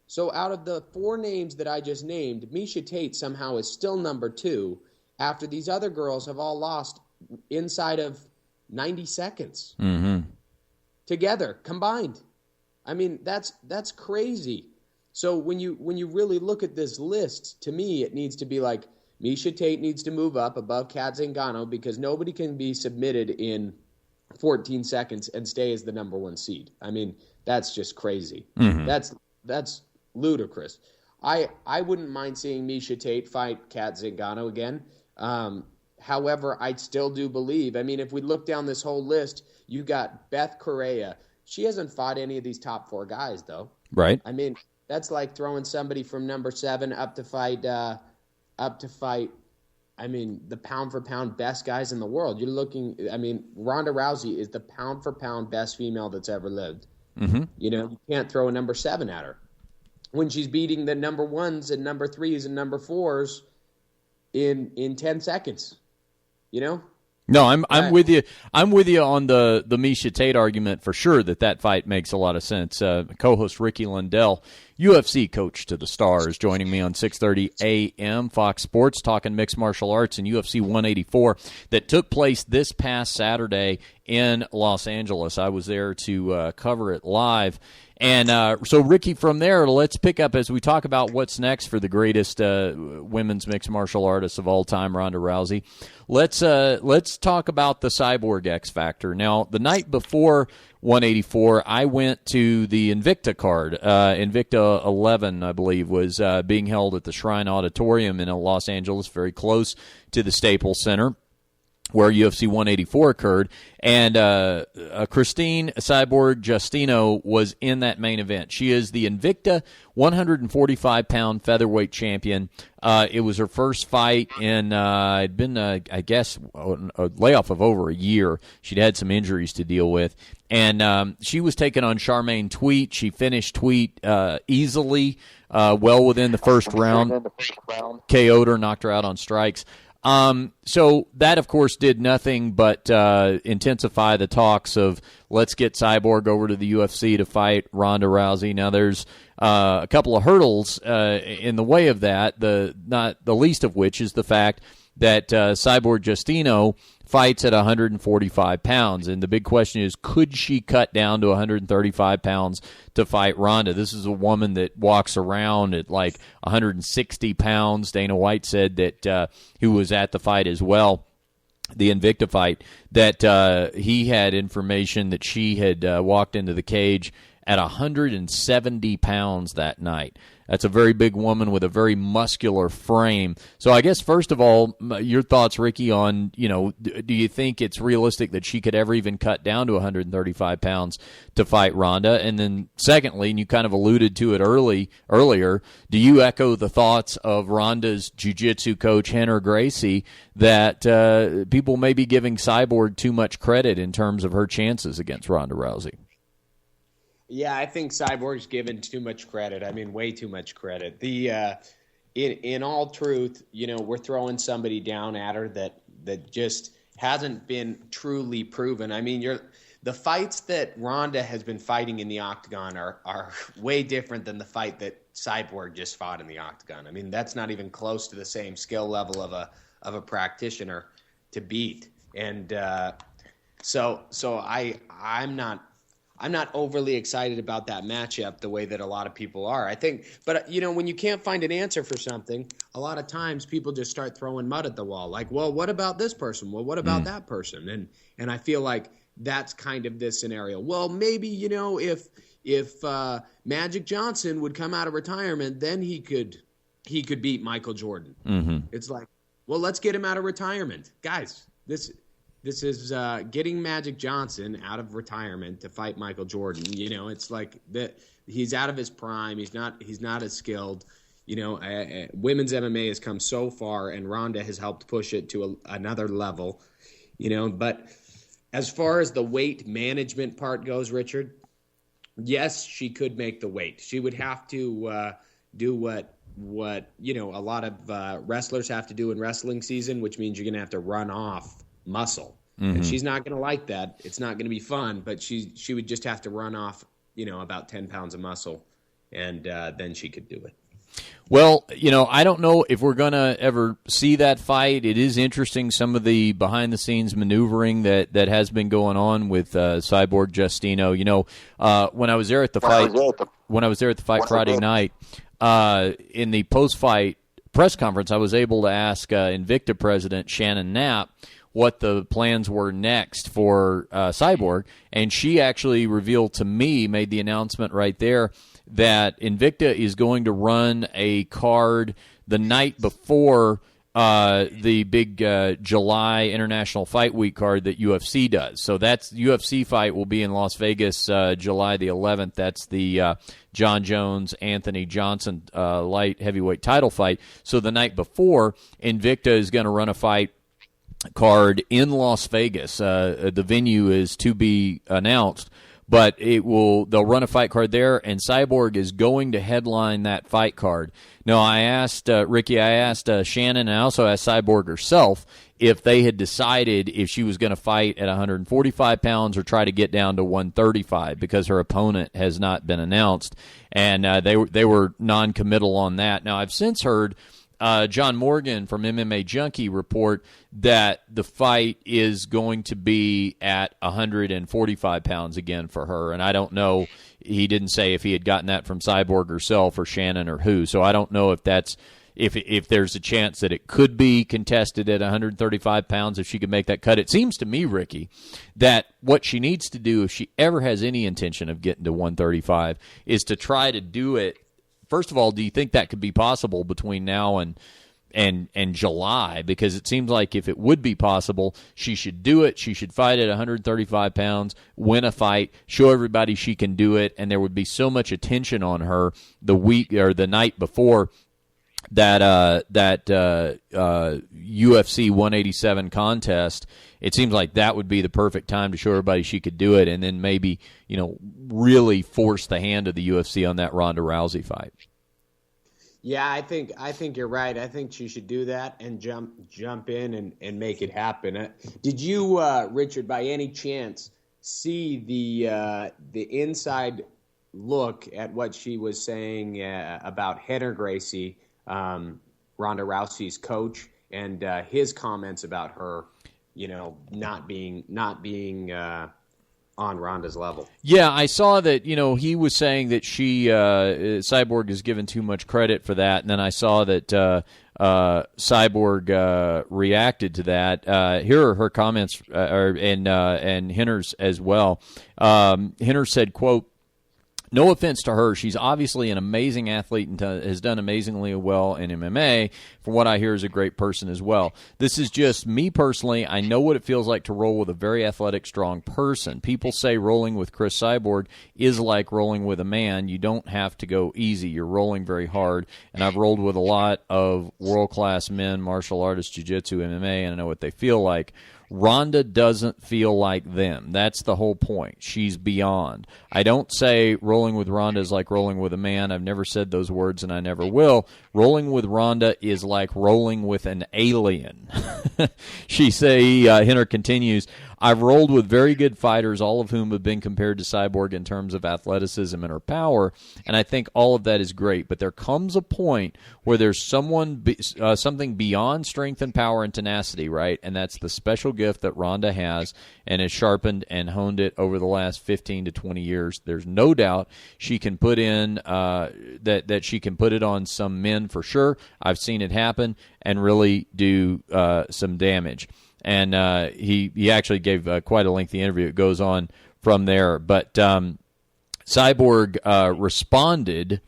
So out of the 4 names that I just named, Miesha Tate somehow is still number 2 after these other girls have all lost inside of 90 seconds. Together, combined. I mean, that's crazy. So when you really look at this list, to me, it needs to be like, Miesha Tate needs to move up above Kat Zingano because nobody can be submitted in 14 seconds and stay as the number 1 seed. I mean, that's just crazy. That's ludicrous. I wouldn't mind seeing Miesha Tate fight Kat Zingano again. However, I still do believe, I mean, if we look down this whole list, you got Beth Correa. She hasn't fought any of these top 4 guys, though. Right. I mean, that's like throwing somebody from number 7 up to fight, I mean, the pound-for-pound best guys in the world. You're looking, I mean, Ronda Rousey is the pound-for-pound best female that's ever lived. You can't throw a number 7 at her when she's beating the number 1s and number 3s and number 4s in 10 seconds. No, I'm with you. I'm with you on the Miesha Tate argument for sure that fight makes a lot of sense. Co-host Ricky Lundell, UFC coach to the stars, joining me on 6:30 a.m. Fox Sports, talking mixed martial arts and UFC 184 that took place this past Saturday in Los Angeles. I was there to cover it live. And so, Ricky, from there, let's pick up as we talk about what's next for the greatest women's mixed martial artist of all time, Ronda Rousey. Let's talk about the Cyborg X Factor. Now, the night before 184, I went to the Invicta card. Invicta 11, I believe, was being held at the Shrine Auditorium in Los Angeles, very close to the Staples Center, where UFC 184 occurred, and Christine Cyborg Justino was in that main event. She is the Invicta 145-pound featherweight champion. It was her first fight in, it'd been, I guess, a layoff of over a year. She'd had some injuries to deal with, and she was taking on Charmaine Tweet. She finished Tweet easily, well within the first round. KO'd her, knocked her out on strikes. So that, of course, did nothing but intensify the talks of let's get Cyborg over to the UFC to fight Ronda Rousey. Now, there's a couple of hurdles in the way of that, not the least of which is the fact that Cyborg Justino fights at 145 pounds. And the big question is, could she cut down to 135 pounds to fight Ronda? This is a woman that walks around at like 160 pounds. Dana White said that, who was at the fight as well, the Invicta fight, that he had information that she had walked into the cage at 170 pounds that night. That's a very big woman with a very muscular frame. So I guess, first of all, your thoughts, Ricky, on, do you think it's realistic that she could ever even cut down to 135 pounds to fight Ronda? And then secondly, and you kind of alluded to it earlier, do you echo the thoughts of Ronda's jiu-jitsu coach, Henner Gracie, that people may be giving Cyborg too much credit in terms of her chances against Ronda Rousey? Yeah, I think Cyborg's given too much credit. I mean, way too much credit. In all truth, we're throwing somebody down at her that just hasn't been truly proven. I mean, the fights that Ronda has been fighting in the octagon are way different than the fight that Cyborg just fought in the octagon. I mean, that's not even close to the same skill level of a practitioner to beat. And so I'm not overly excited about that matchup the way that a lot of people are. I think, but when you can't find an answer for something, a lot of times people just start throwing mud at the wall. Like, well, what about this person? Well, what about that person? And I feel like that's kind of this scenario. Well, maybe, if Magic Johnson would come out of retirement, then he could beat Michael Jordan. Mm-hmm. It's like, well, let's get him out of retirement. Guys, This is getting Magic Johnson out of retirement to fight Michael Jordan. It's like that. He's out of his prime. He's not as skilled. Women's MMA has come so far, and Ronda has helped push it to another level. But as far as the weight management part goes, Richard, yes, she could make the weight. She would have to do what a lot of wrestlers have to do in wrestling season, which means you're going to have to run off muscle. Mm-hmm. And she's not going to like that. It's not going to be fun, but she would just have to run off, about 10 pounds of muscle, and then she could do it. Well, I don't know if we're going to ever see that fight. It is interesting, some of the behind-the-scenes maneuvering that has been going on with Cyborg Justino. When I was there at the fight Friday night, in the post-fight press conference, I was able to ask Invicta president Shannon Knapp what the plans were next for Cyborg, and she actually revealed to me, made the announcement right there, that Invicta is going to run a card the night before the big July International Fight Week card that UFC does. So that's UFC fight will be in Las Vegas July the 11th. That's the John Jones, Anthony Johnson light heavyweight title fight. So the night before, Invicta is going to run a fight card in Las Vegas. The venue is to be announced, but they'll run a fight card there, and Cyborg is going to headline that fight card. Now, I asked Ricky, Shannon, and I also asked Cyborg herself if they had decided if she was going to fight at 145 pounds or try to get down to 135, because her opponent has not been announced, and they were non-committal on that. Now, I've since heard John Morgan from MMA Junkie report that the fight is going to be at 145 pounds again for her. And I don't know, he didn't say if he had gotten that from Cyborg herself or Shannon or who. So I don't know if that's if there's a chance that it could be contested at 135 pounds, if she could make that cut. It seems to me, Ricky, that what she needs to do if she ever has any intention of getting to 135 is to try to do it. First of all, do you think that could be possible between now and July? Because it seems like if it would be possible, she should do it. She should fight at 135 pounds, win a fight, show everybody she can do it, and there would be so much attention on her the week or the night before that UFC 187 contest. It seems like that would be the perfect time to show everybody she could do it, and then maybe, really force the hand of the UFC on that Ronda Rousey fight. Yeah, I think you're right. I think she should do that and jump in and make it happen. Did you, Richard, by any chance, see the inside look at what she was saying about Henner Gracie, Ronda Rousey's coach, and his comments about her, not being on Ronda's level? Yeah, I saw that, he was saying that Cyborg is given too much credit for that, and then I saw that Cyborg reacted to that. Here are her comments, and Henner's as well. Henner said, quote, "No offense to her, she's obviously an amazing athlete and has done amazingly well in MMA. From what I hear, is a great person as well. This is just me personally. I know what it feels like to roll with a very athletic, strong person. People say rolling with Chris Cyborg is like rolling with a man. You don't have to go easy. You're rolling very hard. And I've rolled with a lot of world-class men, martial artists, jiu-jitsu, MMA, and I know what they feel like. Ronda doesn't feel like them. That's the whole point. She's beyond. I don't say rolling with Ronda is like rolling with a man. I've never said those words, and I never will. Rolling with Ronda is like rolling with an alien. Henner continues, I've rolled with very good fighters, all of whom have been compared to Cyborg in terms of athleticism and her power, and I think all of that is great. But there comes a point where there's something beyond strength and power and tenacity, right? And that's the special gift that Ronda has and has sharpened and honed it over the last 15 to 20 years. There's no doubt she can put in that she can put it on some men for sure. I've seen it happen and really do some damage. And he actually gave quite a lengthy interview. It goes on from there. But Cyborg responded.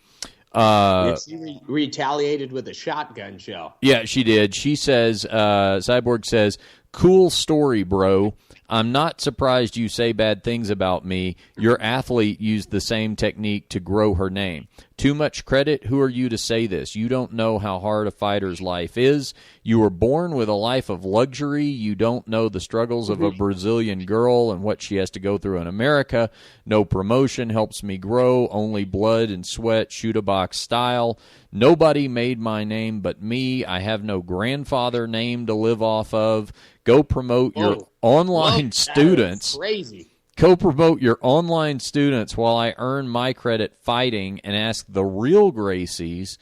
Yes, he retaliated with a shotgun shell. Yeah, she did. She says, Cyborg says, cool story, bro. I'm not surprised you say bad things about me. Your athlete used the same technique to grow her name. Too much credit? Who are you to say this? You don't know how hard a fighter's life is. You were born with a life of luxury. You don't know the struggles of a Brazilian girl and what she has to go through in America. No promotion helps me grow. Only blood and sweat, shoot-a-box style. Nobody made my name but me. I have no grandfather name to live off of. Go promote your online students. Crazy. Go promote your online students while I earn my credit fighting and ask the real Gracies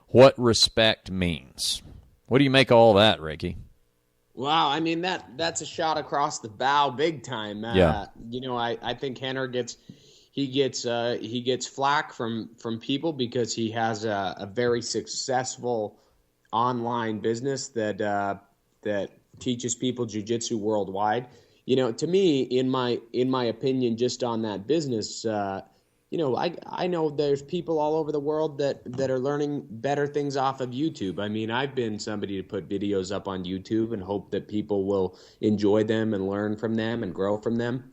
what respect means. What do you make of all that, Ricky? Wow, I mean that's a shot across the bow, big time. Yeah. I think Henner gets flack from people because he has a very successful online business that teaches people jiu-jitsu worldwide. To me, in my opinion, just on that business, I know there's people all over the world that are learning better things off of YouTube. I mean, I've been somebody to put videos up on YouTube and hope that people will enjoy them and learn from them and grow from them.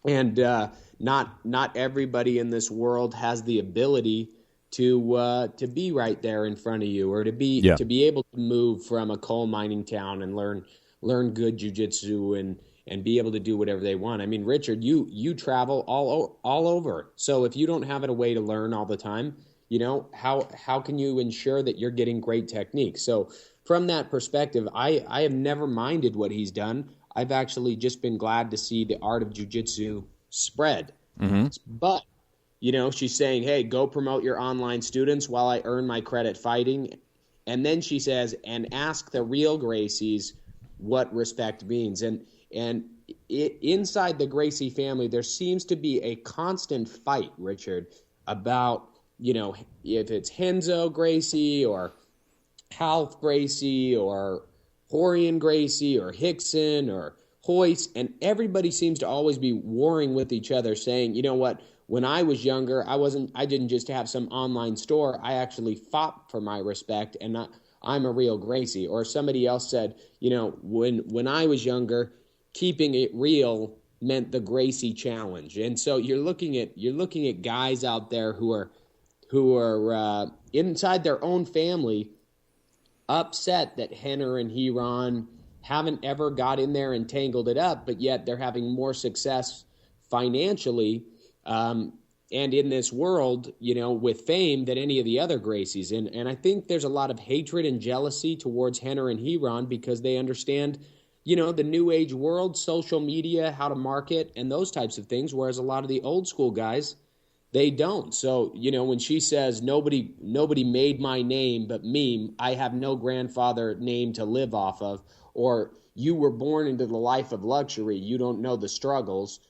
And not everybody in this world has the ability to be right there in front of you, or to be able to move from a coal mining town and learn good jiu-jitsu and be able to do whatever they want. I mean, Richard, you travel all over. So if you don't have a way to learn all the time, how can you ensure that you're getting great technique? So from that perspective, I have never minded what he's done. I've actually just been glad to see the art of jiu-jitsu spread. Mm-hmm. But, she's saying, hey, go promote your online students while I earn my credit fighting. And then she says, and ask the real Gracies what respect means. And inside the Gracie family, there seems to be a constant fight, Richard, about, if it's Henzo Gracie or Half Gracie or Horian Gracie or Hickson or Hoyce, and everybody seems to always be warring with each other, saying, you know what, when I was younger, I didn't just have some online store. I actually fought for my respect, and I'm a real Gracie. Or somebody else said, when I was younger, keeping it real meant the Gracie challenge. And so you're looking at guys out there who are inside their own family upset that Henner and Heron haven't ever got in there and tangled it up, but yet they're having more success financially and in this world, with fame than any of the other Gracies. And I think there's a lot of hatred and jealousy towards Henner and Heron because they understand the new age world, social media, how to market, and those types of things, whereas a lot of the old school guys, they don't. So, when she says, nobody made my name but me, I have no grandfather name to live off of, or you were born into the life of luxury, you don't know the struggles,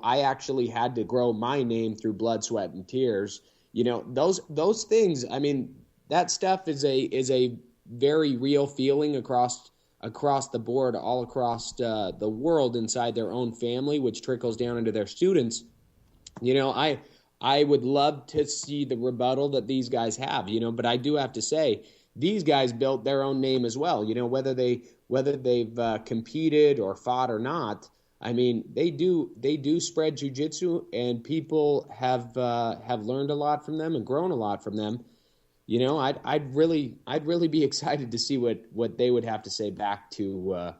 I actually had to grow my name through blood, sweat, and tears. Those things, I mean, that stuff is a very real feeling across the board, all across the world inside their own family, which trickles down into their students. I would love to see the rebuttal that these guys have, but I do have to say these guys built their own name as well. Whether they've competed or fought or not, I mean, they do spread jiu-jitsu, and people have learned a lot from them and grown a lot from them. I'd really be excited to see what they would have to say back to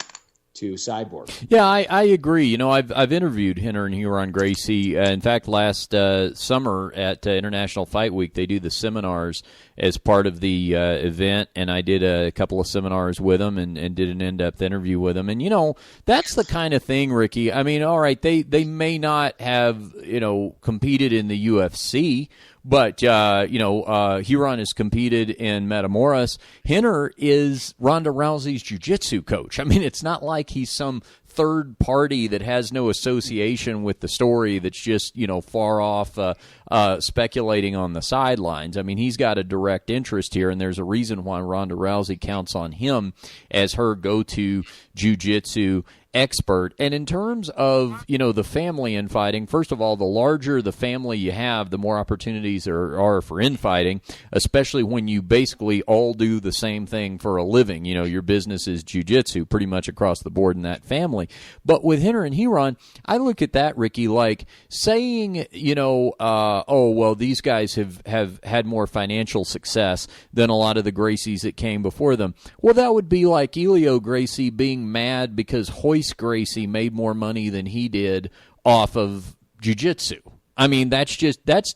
to Cyborg. Yeah, I agree. You know, I've interviewed Henner and Huron Gracie. In fact, last summer at International Fight Week, they do the seminars as part of the event, and I did a couple of seminars with them and did an in-depth interview with them. And, you know, that's the kind of thing, Ricky. I mean, all right, they may not have, you know, competed in the UFC, but, Huron has competed in Metamoros. Henner is Ronda Rousey's jiu-jitsu coach. I mean, it's not like he's some third party that has no association with the story, that's just, you know, far off speculating on the sidelines. I mean, he's got a direct interest here, and there's a reason why Ronda Rousey counts on him as her go-to jiu-jitsu expert. And in terms of, you know, the family infighting, first of all, the larger the family you have, the more opportunities there are for infighting, especially when you basically all do the same thing for a living. You know, your business is jiu-jitsu pretty much across the board in that family. But with Henner and Huron, I look at that, Ricky, like saying, you know, oh, well, these guys have had more financial success than a lot of the Gracies that came before them. Well, that would be like Elio Gracie being mad because Hoyce Gracie made more money than he did off of jiu-jitsu. I mean, that's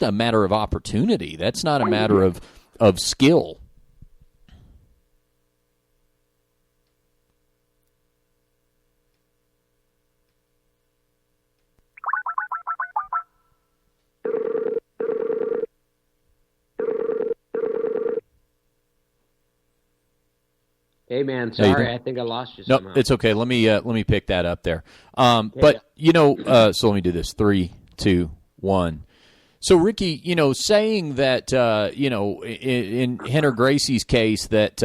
a matter of opportunity. That's not a matter of skill. Hey man, sorry, I think I lost you somehow. No, it's okay. Let me pick that up there. But you know, so let me do this. 3, 2, 1. So Ricky, you know, saying that you know, in Henner Gracie's case that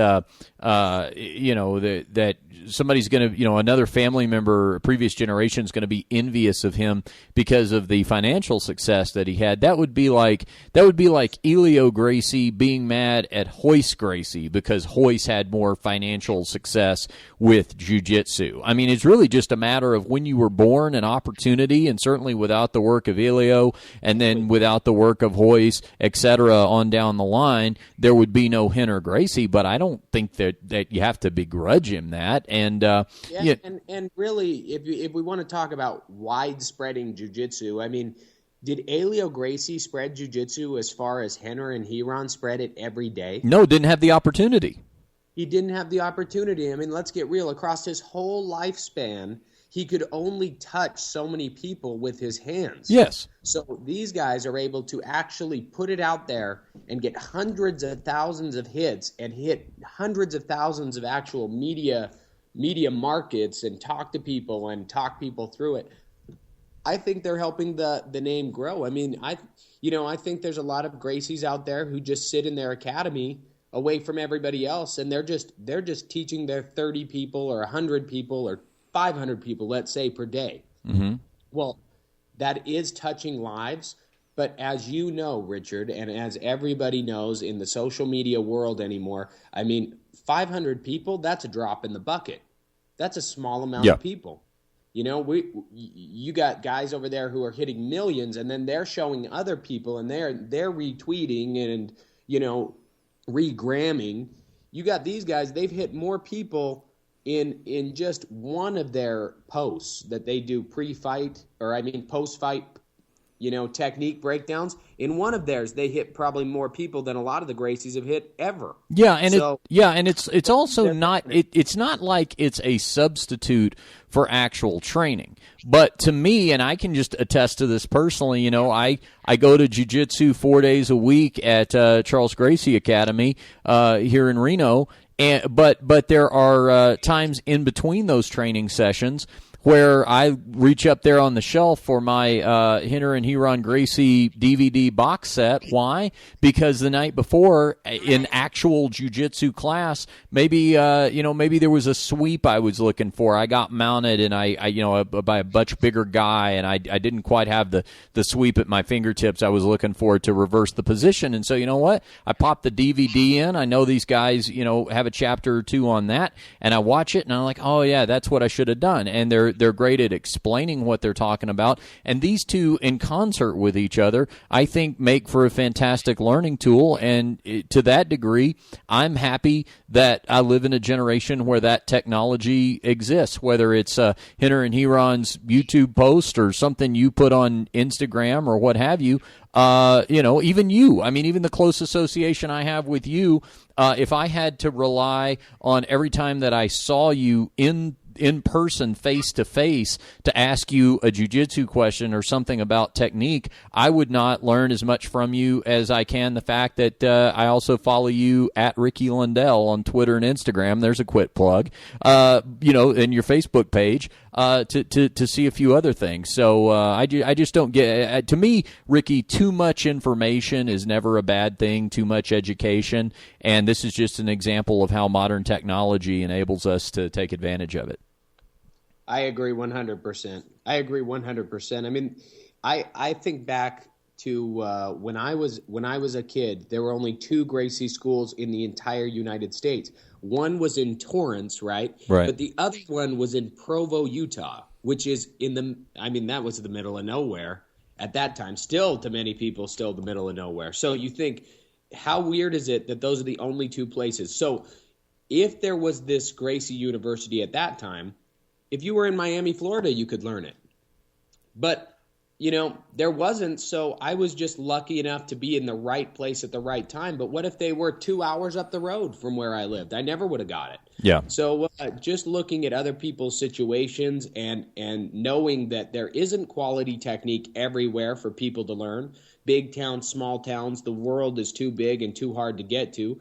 you know, that somebody's going to, you know, another family member, a previous generation is going to be envious of him because of the financial success that he had. That would be like Elio Gracie being mad at Hoyce Gracie because Hoyce had more financial success with jiu-jitsu. I mean, it's really just a matter of when you were born, an opportunity, and certainly without the work of Elio and then without the work of Hoyce, etc., on down the line, there would be no Henner Gracie. But I don't think that you have to begrudge him that. And and really, if we want to talk about widespreading jiu-jitsu, I mean, did Elio Gracie spread jiu-jitsu as far as Henner and Huron spread it every day? No, didn't have the opportunity. He didn't have the opportunity. I mean, let's get real. Across his whole lifespan, he could only touch so many people with his hands. Yes. So these guys are able to actually put it out there and get hundreds of thousands of hits and hit hundreds of thousands of actual media markets and talk people through it. I think they're helping the name grow. I mean, I think there's a lot of Gracies out there who just sit in their academy away from everybody else, and they're just teaching their 30 people or 100 people or 500 people, let's say, per day. Mm-hmm. Well, that is touching lives, but as you know, Richard, and as everybody knows in the social media world anymore, I mean, 500 people, that's a drop in the bucket. That's a small amount of people. You know, you got guys over there who are hitting millions, and then they're showing other people, and they're retweeting and, you know, regramming. You got these guys, they've hit more people in just one of their posts that they do post-fight, you know, technique breakdowns. In one of theirs, they hit probably more people than a lot of the Gracies have hit ever. Yeah, and it's also not it's not like it's a substitute for actual training. But to me, and I can just attest to this personally, you know, I go to jiu-jitsu 4 days a week at Charles Gracie Academy here in Reno, but there are times in between those training sessions where I reach up there on the shelf for my Henner and Huron Gracie DVD box set. Why? Because the night before, in actual jiu-jitsu class, maybe there was a sweep I was looking for. I got mounted, and I by a much bigger guy, and I didn't quite have the sweep at my fingertips I was looking for to reverse the position. And so, you know what? I popped the DVD in. I know these guys, you know, have a chapter or two on that, and I watch it, and I'm like, oh yeah, that's what I should have done. And there They're great at explaining what they're talking about, and these two in concert with each other, I think, make for a fantastic learning tool. And to that degree, I'm happy that I live in a generation where that technology exists, whether it's Henner and Heron's YouTube post or something you put on Instagram or what have you. Even you. I mean, even the close association I have with you, if I had to rely on every time that I saw you in person, face-to-face, to ask you a jiu-jitsu question or something about technique, I would not learn as much from you as I can the fact that I also follow you at Ricky Lundell on Twitter and Instagram. There's a quick plug, and your Facebook page, to see a few other things. So I just don't get, to me, Ricky, too much information is never a bad thing, too much education, and this is just an example of how modern technology enables us to take advantage of it. I agree 100%. I mean, I think back to when I was a kid, there were only 2 Gracie schools in the entire United States. One was in Torrance, right? But the other one was in Provo, Utah, which is that was the middle of nowhere at that time. Still, to many people, still the middle of nowhere. So you think, how weird is it that those are the only 2 places? So if there was this Gracie University at that time, if you were in Miami, Florida, you could learn it. But, there wasn't, so I was just lucky enough to be in the right place at the right time. But what if they were 2 hours up the road from where I lived? I never would have got it. Yeah. So just looking at other people's situations and knowing that there isn't quality technique everywhere for people to learn, big towns, small towns, the world is too big and too hard to get to.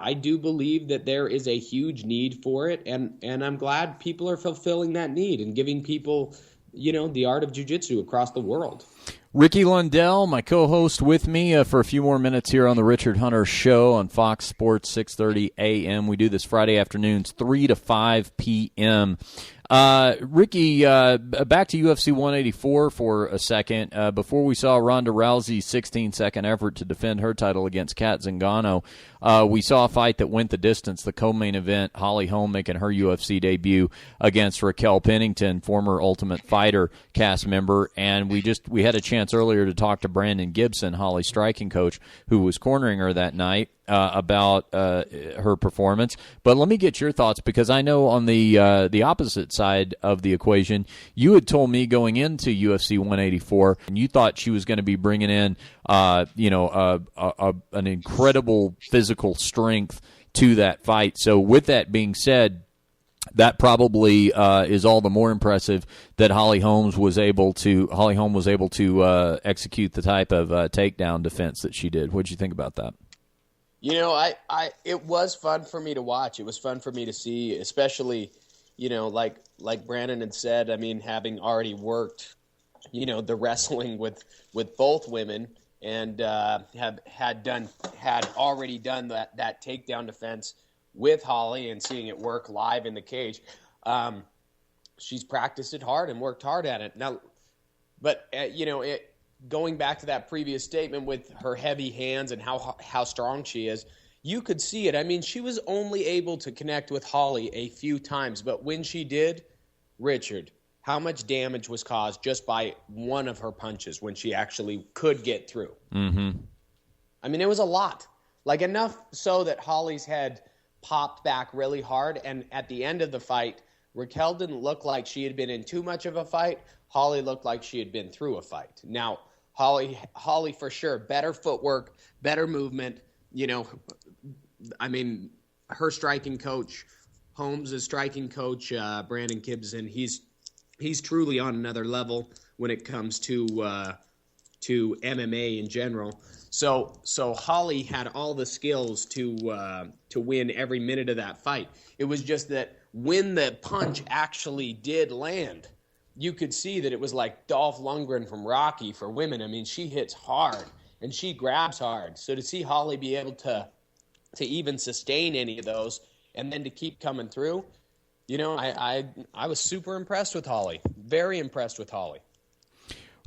I do believe that there is a huge need for it, and I'm glad people are fulfilling that need and giving people, the art of jiu-jitsu across the world. Ricky Lundell, my co-host, with me for a few more minutes here on the Richard Hunter Show on Fox Sports 6:30 a.m. We do this Friday afternoons, 3 to 5 p.m. Ricky, back to UFC 184 for a second. Before we saw Ronda Rousey's 16-second effort to defend her title against Kat Zingano, we saw a fight that went the distance, the co-main event, Holly Holm making her UFC debut against Raquel Pennington, former Ultimate Fighter cast member, and we had a chance earlier to talk to Brandon Gibson, Holly's striking coach, who was cornering her that night, about her performance. But let me get your thoughts, because I know on the opposite side of the equation, you had told me going into UFC 184, and you thought she was going to be bringing in an incredible physical strength to that fight. So with that being said, that probably is all the more impressive that Holly Holm was able to execute the type of takedown defense that she did. What did you think about that? It was fun for me to watch. It was fun for me to see, especially, like Brandon had said, I mean, having already worked, the wrestling with both women and had already done that takedown defense with Holly and seeing it work live in the cage. She's practiced it hard and worked hard at it. Now, but going back to that previous statement with her heavy hands and how strong she is, you could see it. I mean, she was only able to connect with Holly a few times, but when she did, Richard, how much damage was caused just by one of her punches when she actually could get through? Mm-hmm. I mean, it was a lot. Like, enough so that Holly's head popped back really hard, and at the end of the fight, Raquel didn't look like she had been in too much of a fight. Holly looked like she had been through a fight. Now, Holly for sure, better footwork, better movement. I mean, her striking coach, Holmes' striking coach, Brandon Gibson, he's truly on another level when it comes to MMA in general. So Holly had all the skills to win every minute of that fight. It was just that when the punch actually did land, you could see that it was like Dolph Lundgren from Rocky for women. I mean, she hits hard and she grabs hard. So to see Holly be able to even sustain any of those and then to keep coming through, I was super impressed with Holly. Very impressed with Holly.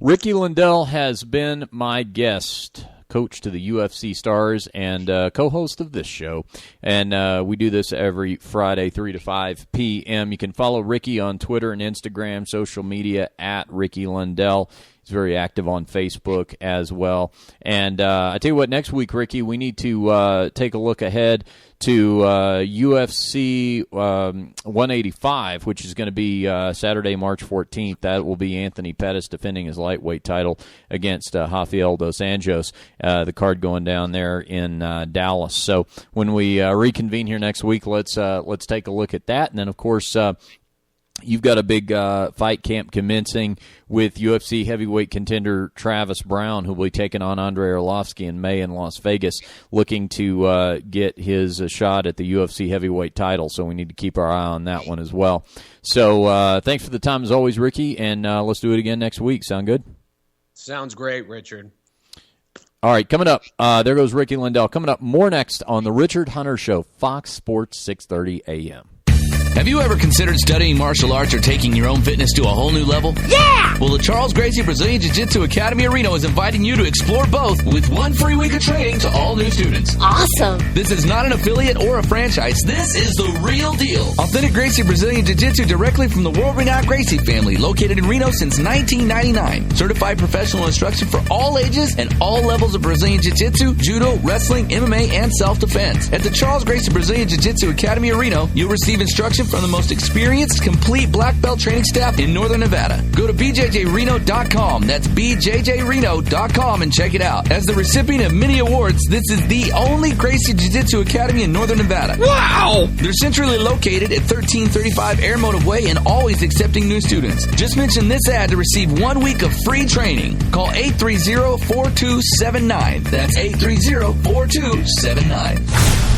Ricky Lundell has been my guest. coach to the UFC stars and co-host of this show. And we do this every Friday, 3 to 5 p.m. You can follow Ricky on Twitter and Instagram, social media at Ricky Lundell. He's very active on Facebook as well. And I tell you what, next week, Ricky, we need to take a look ahead to UFC 185, which is going to be Saturday, March 14th. That will be Anthony Pettis defending his lightweight title against Rafael dos Anjos, the card going down there in Dallas. So when we reconvene here next week, let's take a look at that. And then, of course, you've got a big fight camp commencing with UFC heavyweight contender Travis Brown, who will be taking on Andrei Arlovsky in May in Las Vegas, looking to get his shot at the UFC heavyweight title. So we need to keep our eye on that one as well. So thanks for the time as always, Ricky, and let's do it again next week. Sound good? Sounds great, Richard. All right, coming up, there goes Ricky Lundell. Coming up, more next on The Richard Hunter Show, Fox Sports 630 a.m. Have you ever considered studying martial arts or taking your own fitness to a whole new level? Yeah! Well, the Charles Gracie Brazilian Jiu-Jitsu Academy of Reno is inviting you to explore both with 1 free week of training to all new students. Awesome! This is not an affiliate or a franchise. This is the real deal. Authentic Gracie Brazilian Jiu-Jitsu directly from the world-renowned Gracie family, located in Reno since 1999. Certified professional instruction for all ages and all levels of Brazilian Jiu-Jitsu, Judo, Wrestling, MMA, and self-defense. At the Charles Gracie Brazilian Jiu-Jitsu Academy of Reno, you'll receive instruction from the most experienced, complete black belt training staff in Northern Nevada. Go to bjjreno.com. That's bjjreno.com and check it out. As the recipient of many awards, this is the only Gracie Jiu-Jitsu Academy in Northern Nevada. Wow! They're centrally located at 1335 Air Motive Way and always accepting new students. Just mention this ad to receive 1 week of free training. Call 830-4279. That's 830-4279.